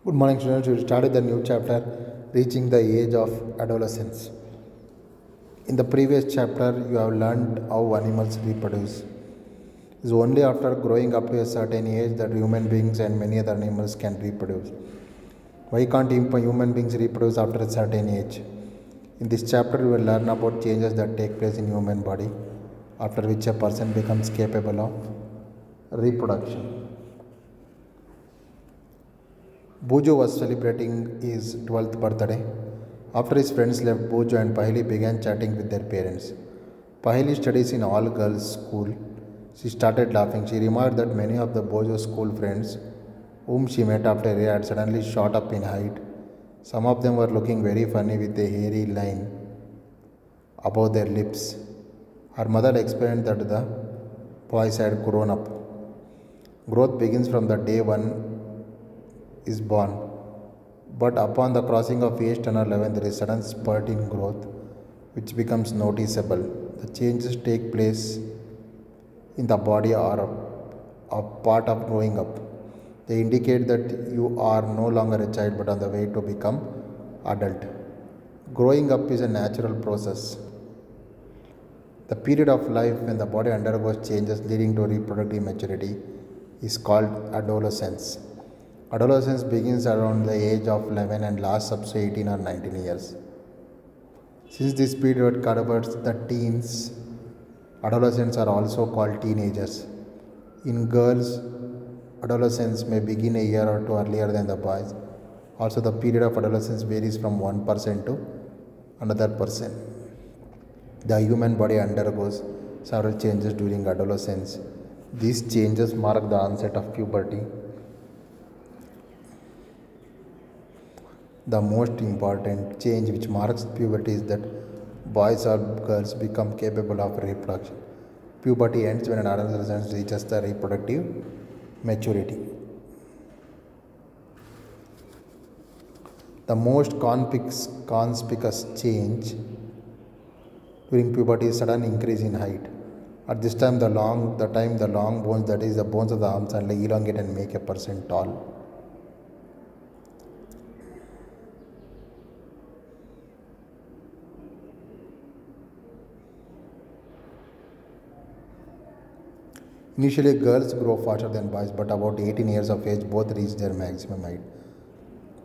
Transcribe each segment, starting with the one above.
Good morning, students. We started the new chapter, Reaching the Age of Adolescence. In the previous chapter, you have learned how animals reproduce. It's only after growing up to a certain age that human beings and many other animals can reproduce. Why can't human beings reproduce after a certain age? In this chapter, we will learn about changes that take place in human body, after which a person becomes capable of reproduction. Bojo was celebrating his 12th birthday. After his friends left, Bojo and Paheli began chatting with their parents. Paheli studies in all girls school. She started laughing. She remarked that many of the Bojo's school friends, whom she met after a year, had suddenly shot up in height. Some of them were looking very funny with a hairy line above their lips. Her mother explained that the boys had grown up. Growth begins from the day one is born. But upon the crossing of age 10 or 11, there is a sudden spurt in growth which becomes noticeable. The changes take place in the body are a part of growing up. They indicate that you are no longer a child but on the way to become adult. Growing up is a natural process. The period of life when the body undergoes changes leading to reproductive maturity is called adolescence. Adolescence begins around the age of 11 and lasts up to 18 or 19 years. Since this period covers the teens, adolescents are also called teenagers. In girls, adolescence may begin a year or two earlier than the boys. Also, the period of adolescence varies from one person to another person. The human body undergoes several changes during adolescence. These changes mark the onset of puberty. The most important change which marks puberty is that boys or girls become capable of reproduction. Puberty ends when an adolescent reaches the reproductive maturity. The most conspicuous change during puberty is sudden increase in height. At this time, the long bones, that is the bones of the arms and leg, elongate and make a person tall. Initially, girls grow faster than boys, but about 18 years of age, both reach their maximum height.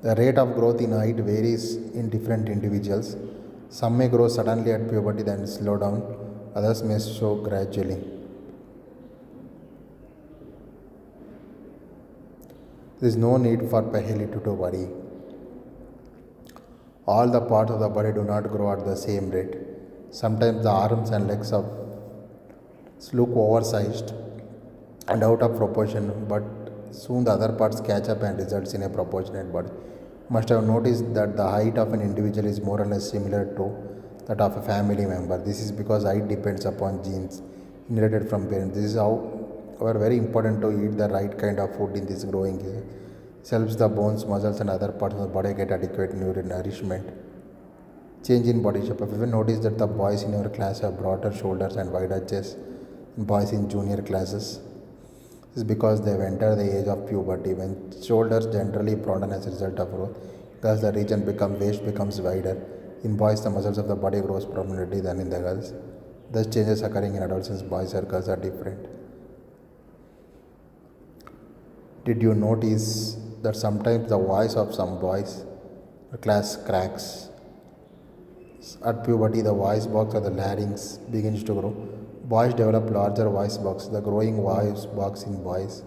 The rate of growth in height varies in different individuals. Some may grow suddenly at puberty, then slow down, others may show gradually. There is no need for Paheli to worry. All the parts of the body do not grow at the same rate. Sometimes the arms and legs look oversized and out of proportion, but soon the other parts catch up and results in a proportionate body. You must have noticed that the height of an individual is more or less similar to that of a family member. This is because height depends upon genes inherited from parents. This is how very important to eat the right kind of food in this growing age. It helps the bones, muscles and other parts of the body get adequate nourishment. Change in body shape. Have you noticed that the boys in your class have broader shoulders and wider chests than boys in junior classes? This is because they have entered the age of puberty. When shoulders generally broaden as a result of growth, thus the waist becomes wider. In boys, the muscles of the body grows prominently than in the girls. Thus, changes occurring in adolescents, boys or girls are different. Did you notice that sometimes the voice of some boys class cracks? At puberty, the voice box or the larynx begins to grow. Boys develop larger voice box. The growing voice box in boys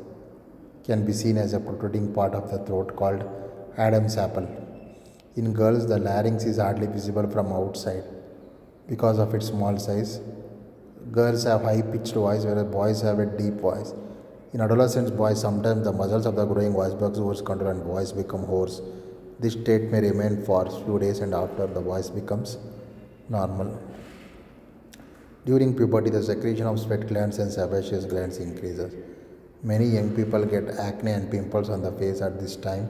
can be seen as a protruding part of the throat called Adam's apple. In girls, the larynx is hardly visible from outside because of its small size. Girls have high-pitched voice, whereas boys have a deep voice. In adolescents, boys, sometimes the muscles of the growing voice box lose control and voice become hoarse. This state may remain for a few days and after the voice becomes normal. During puberty, the secretion of sweat glands and sebaceous glands increases. Many young people get acne and pimples on the face at this time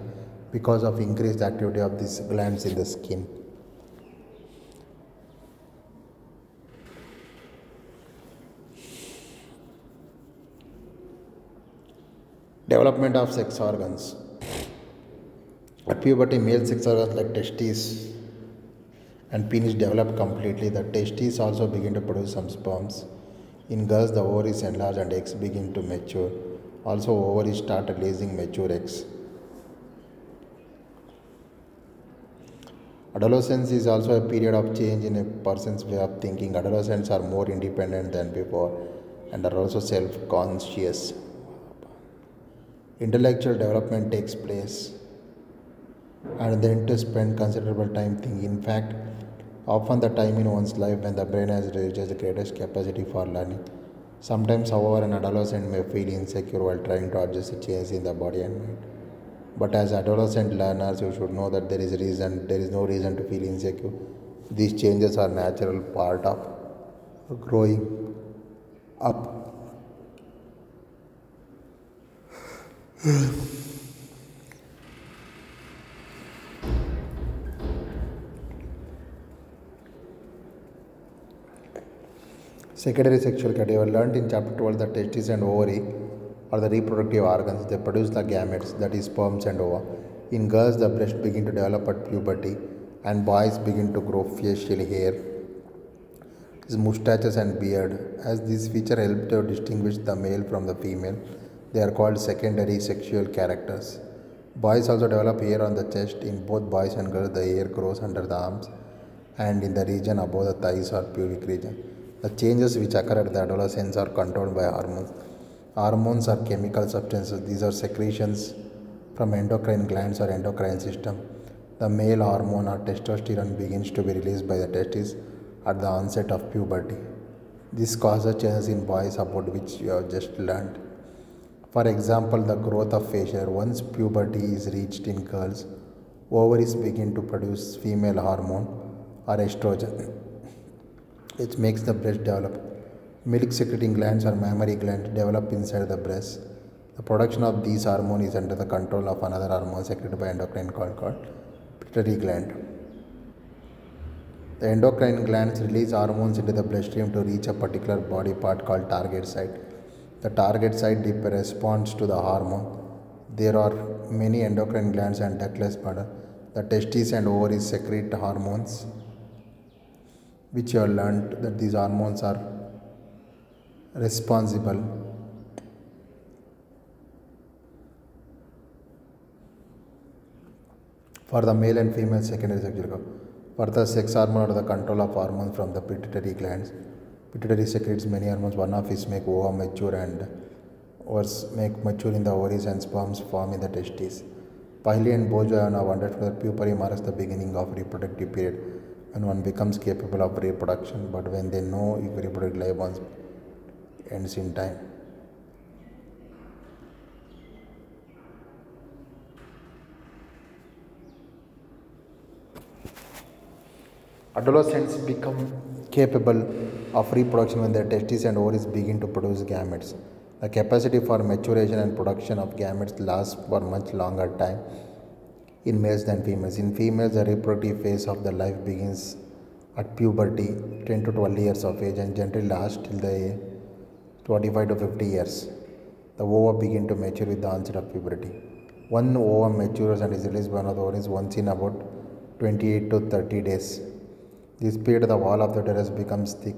because of increased activity of these glands in the skin. Development of sex organs. At puberty, male sex organs like testes and penis develop completely. The testes also begin to produce some sperms. In girls, the ovaries enlarge and eggs begin to mature. Also, ovaries start releasing mature eggs. Adolescence is also a period of change in a person's way of thinking. Adolescents are more independent than before and are also self conscious. Intellectual development takes place and then to spend considerable time thinking. In fact, often the time in one's life when the brain has reached the greatest capacity for learning. Sometimes, however, an adolescent may feel insecure while trying to adjust the change in the body and mind. But as adolescent learners, you should know that there is no reason to feel insecure. These changes are natural part of growing up. Secondary sexual category learned in chapter 12 that testes and ovary are the reproductive organs. They produce the gametes, that is sperms and ova. In girls, the breast begin to develop at puberty, and boys begin to grow facial hair, mustaches and beard. As this feature helps to distinguish the male from the female, they are called secondary sexual characters. Boys also develop hair on the chest. In both boys and girls, the hair grows under the arms and in the region above the thighs or pubic region. The changes which occur at the adolescence are controlled by hormones. Hormones are chemical substances. These are secretions from endocrine glands or endocrine system. The male hormone or testosterone begins to be released by the testes at the onset of puberty. This causes changes in boys about which you have just learned. For example, the growth of facial hair. Once puberty is reached in girls, ovaries begin to produce female hormone or estrogen, which makes the breast develop. Milk secreting glands or mammary glands develop inside the breast. The production of these hormones is under the control of another hormone secreted by endocrine called pituitary gland. The endocrine glands release hormones into the bloodstream to reach a particular body part called target site. The target site responds to the hormone. There are many endocrine glands and ductless bladder. The testes and ovaries secrete hormones, which you have learned that these hormones are responsible for the male and female secondary sexual growth. Further, sex hormone are the control of hormones from the pituitary glands. Pituitary secretes many hormones. One of which make ova mature and make mature in the ovaries and sperms form in the testes. Paheli and Bojo have now understood that puberty marks the beginning of reproductive period when one becomes capable of reproduction, but when they know if reproductive life once ends in time. Adolescents become capable of reproduction when their testes and ovaries begin to produce gametes. The capacity for maturation and production of gametes lasts for much longer time in males than females. In females, the reproductive phase of the life begins at puberty, 10 to 12 years of age, and generally lasts till the age 25 to 50 years. The ova begin to mature with the onset of puberty. One ova matures and is released by one of the ovaries once in about 28 to 30 days. This period, the wall of the uterus becomes thick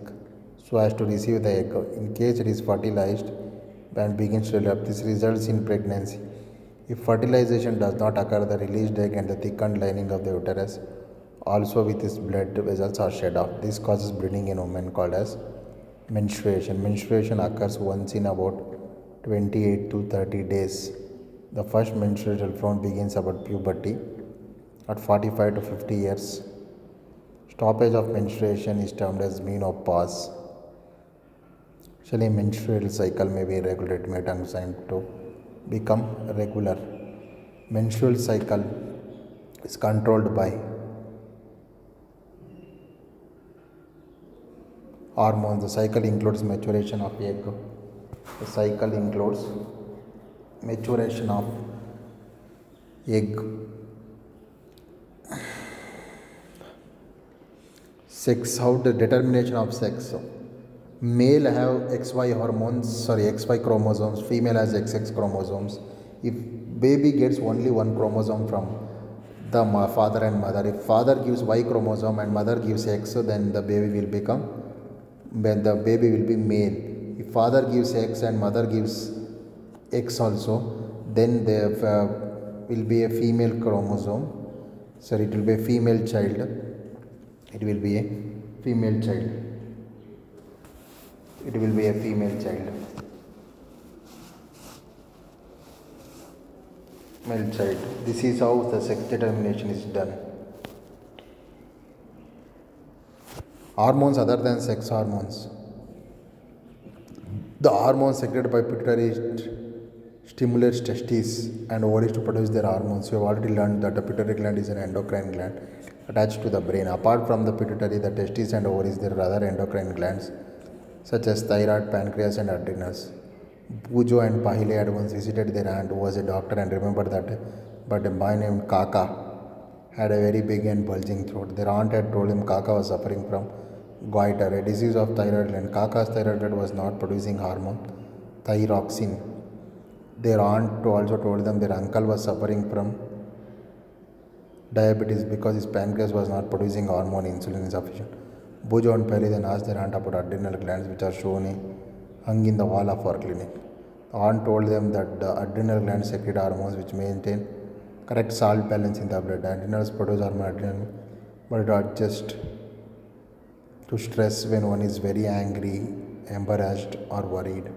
so as to receive the egg. In case it is fertilized and begins to develop, this results in pregnancy. If fertilization does not occur, the released egg and the thickened lining of the uterus, also with its blood vessels, are shed off. This causes bleeding in women called as menstruation. Menstruation occurs once in about 28 to 30 days. The first menstrual flow begins about puberty at 45 to 50 years. Stoppage of menstruation is termed as menopause. Actually, menstrual cycle may be irregular. It may take time to become regular. Menstrual cycle is controlled by hormones. The cycle includes maturation of egg. The cycle includes maturation of egg. Sex, how the determination of sex. Male have XY chromosomes, female has XX chromosomes. If baby gets only one chromosome from the father and mother. If father gives Y chromosome and mother gives X, so then the baby will become, when the baby will be male. If father gives X and mother gives X also, then there will be a female chromosome. Sorry, it will be a female child. It will be a female child. It will be a female child. Male child. This is how the sex determination is done. Hormones other than sex hormones. The hormones secreted by pituitary stimulates testes and ovaries to produce their hormones. You have already learned that the pituitary gland is an endocrine gland attached to the brain. Apart from the pituitary, the testes and ovaries, there are other endocrine glands such as thyroid, pancreas and adrenals. Bujo and Pahile had once visited their aunt who was a doctor and remembered but a boy named Kaka had a very big and bulging throat. Their aunt had told him Kaka was suffering from goiter, a disease of thyroid gland. Kaka's thyroid gland was not producing hormone thyroxine. Their aunt also told them their uncle was suffering from diabetes because his pancreas was not producing hormone insulin insufficient. Bujo and Pahile then asked their aunt about adrenal glands which are hung in the wall of our clinic. The aunt told them that the adrenal glands secrete hormones which maintain correct salt balance in the blood. The adrenals produce hormone adrenaline, but it adjusts to stress when one is very angry, embarrassed or worried.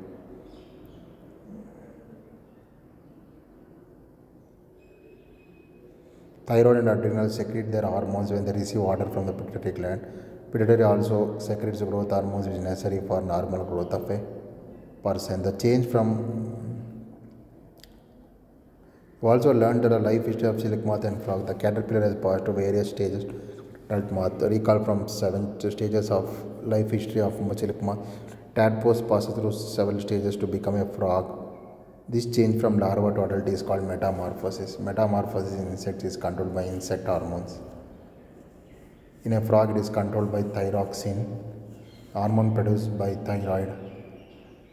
Thyroid and adrenals secrete their hormones when they receive water from the pituitary gland. Pituitary also secretes growth hormones which is necessary for normal growth of a person. The change from we also learned that the life history of silk moth and frog. The caterpillar has passed through various stages. Adult moth. Recall from 7 stages of life history of silk moth. Tadpole passes through several stages to become a frog. This change from larva to adult is called metamorphosis. Metamorphosis in insects is controlled by insect hormones. In a frog, it is controlled by thyroxine, hormone produced by thyroid.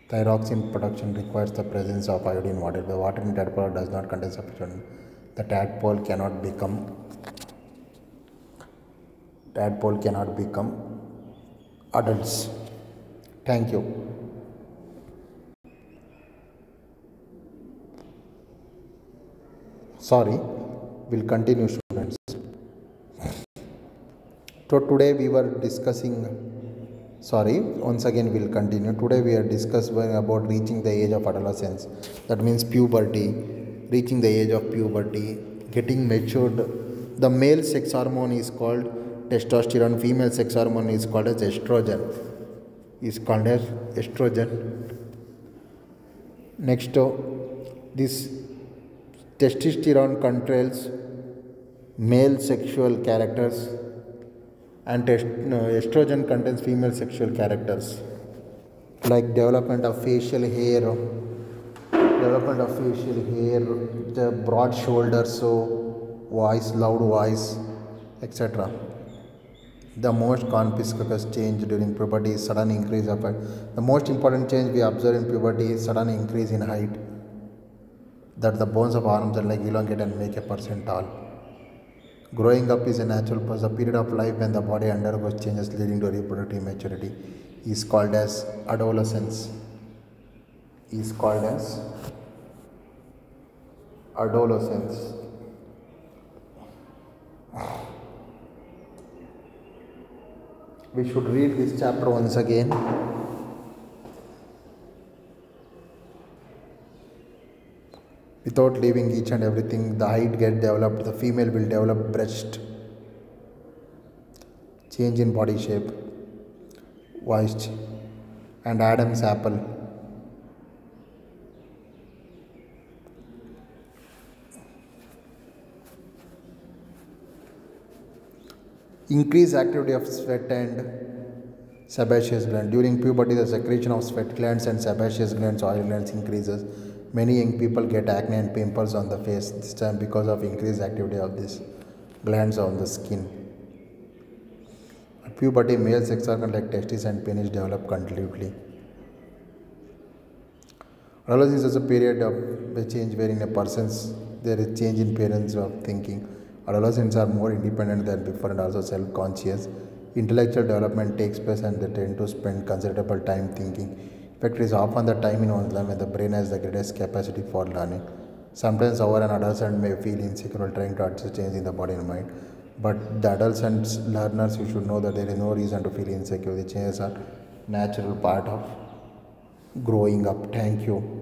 Thyroxine production requires the presence of iodine in water. The water in tadpole does not contain sufficient. The tadpole cannot become adults. Thank you. Sorry, we'll continue, students. So today we were discussing, once again we'll continue. Today we are discussing about reaching the age of adolescence. That means puberty, reaching the age of puberty, getting matured. The male sex hormone is called testosterone, female sex hormone is called as estrogen. Next, this testosterone controls male sexual characters and estrogen contains female sexual characters like development of facial hair, the broad shoulders, so voice, loud voice, etc. The most conspicuous change during puberty is sudden increase of height. The most important change we observe in puberty is sudden increase in height, that the bones of arms and legs elongate and make a person tall. Growing up is a natural process. The period of life when the body undergoes changes leading to reproductive maturity is called as adolescence. We should read this chapter once again. Without leaving each and everything, the height gets developed, the female will develop breast, change in body shape, voice, and Adam's apple. Increased activity of sweat and sebaceous gland. During puberty, the secretion of sweat glands and sebaceous glands, oil glands increases. Many young people get acne and pimples on the face, this time because of increased activity of these glands on the skin. At puberty, male sex organs like testes and penis develop completely. Adolescence is a period of change wherein there is change in appearance of thinking. Adolescents are more independent than before and also self conscious. Intellectual development takes place and they tend to spend considerable time thinking. In fact, it is often the time in one's life when the brain has the greatest capacity for learning. Sometimes, our an adolescent may feel insecure while trying to adjust change in the body and mind. But the adolescents, learners, you should know that there is no reason to feel insecure. The changes are natural part of growing up. Thank you.